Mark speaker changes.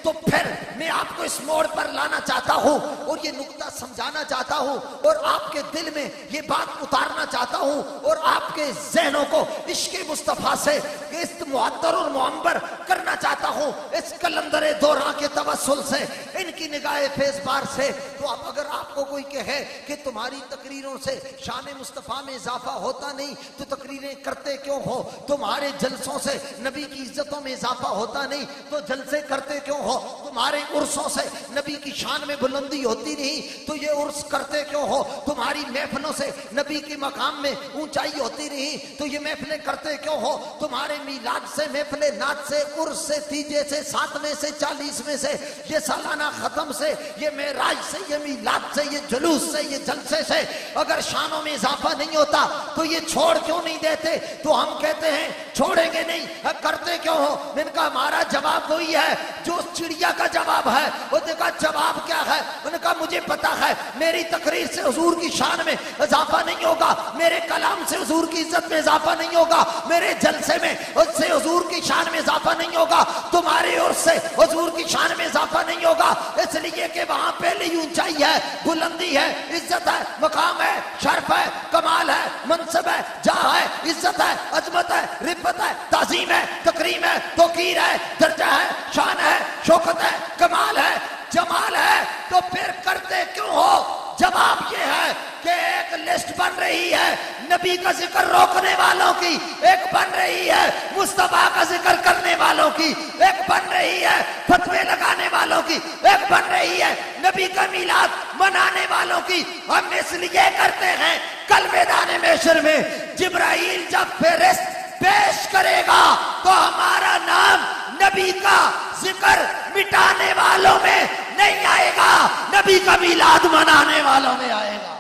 Speaker 1: تو پھر میں آپ کو اس موڑ پر لانا چاہتا ہوں اور یہ نقطہ سمجھانا چاہتا ہوں اور آپ کے دل میں یہ بات اتارنا چاہتا ہوں اور آپ کے ذہنوں کو عشق مصطفیٰ سے اس معطر اور معمبر کرنا چاہتا ہوں، اس کلندر دوراں کے توسل سے، ان کی نگاہ فیض بار سے۔ تو اب اگر آپ کو کوئی کہے کہ تمہاری تقریروں سے شان مصطفیٰ میں اضافہ ہوتا نہیں تو تقریریں کرتے کیوں ہو؟ تمہارے جلسوں سے نبی کی عزتوں میں اضافہ ہوتا نہیں تو جلسے کرتے کیوں ہو؟ تمہارے عرصوں سے نبی کی شان میں بلندی ہوتی نہیں تو یہ عرص کرتے کیوں ہو؟ تمہاری محفلوں سے نبی کے مقام میں اونچائی ہوتی نہیں تو یہ محفلیں کرتے کیوں ہو؟ تمہارے میلاد سے، محفل نعت سے، عرس سے، تیجے سے، 7ویں سے، 40ویں سے، یہ سالانہ ختم سے، یہ معراج سے، یہ میلاد سے، یہ جلوس سے، یہ جلسے سے اگر شانوں میں اضافہ نہیں ہوتا تو یہ چھوڑ کیوں نہیں دیتے؟ تو ہم کہتے ہیں چھوڑیں گے نہیں، کرتے کیوں ہو؟ ان کا ہمارا جواب وہی ہے جو چڑیا کا جواب ہے۔ وہ دیکھا جواب کیا ہے؟ ان کا مجھے پتا ہے میری تقریر سے حضور کی شان میں اضافہ نہیں ہوگا، میرے کلام سے حضور کی عزت میں اضافہ نہیں ہوگا، میرے جلسے میں اس سے حضور کی شان میں اضافہ نہیں ہوگا، تمہارے عرص سے حضور کی شان میں اضافہ نہیں ہوگا، اس لیے کہ وہاں پہلے ہی اونچائی ہے، بلندی ہے، عزت ہے، مقام ہے، شرف ہے، کمال ہے، منصب ہے، جاہ ہے، عزت ہے، عظمت ہے، رفعت ہے، تعظیم ہے، تکریم ہے، توقیر ہے، درجہ ہے، شان ہے، شوکت ہے، کمال ہے، جمال ہے۔ تو پھر کرتے کیوں ہو؟ جواب یہ ہے کہ ایک لسٹ بن رہی ہے نبی کا ذکر روکنے والوں کی، ایک بن رہی ہے مصطفیٰ کا ذکر کرنے والوں کی، ایک بن رہی ہے فتوے لگانے والوں کی، ایک بن رہی ہے نبی کا میلاد منانے والوں کی۔ ہم اس لیے کرتے ہیں کل میدان محشر میں جبرائیل جب فہرست پیش کرے گا تو ہمارا نام نبی کا ذکر مٹانے والوں میں نہیں آئے گا، نبی کا میلاد منانے والوں میں آئے گا۔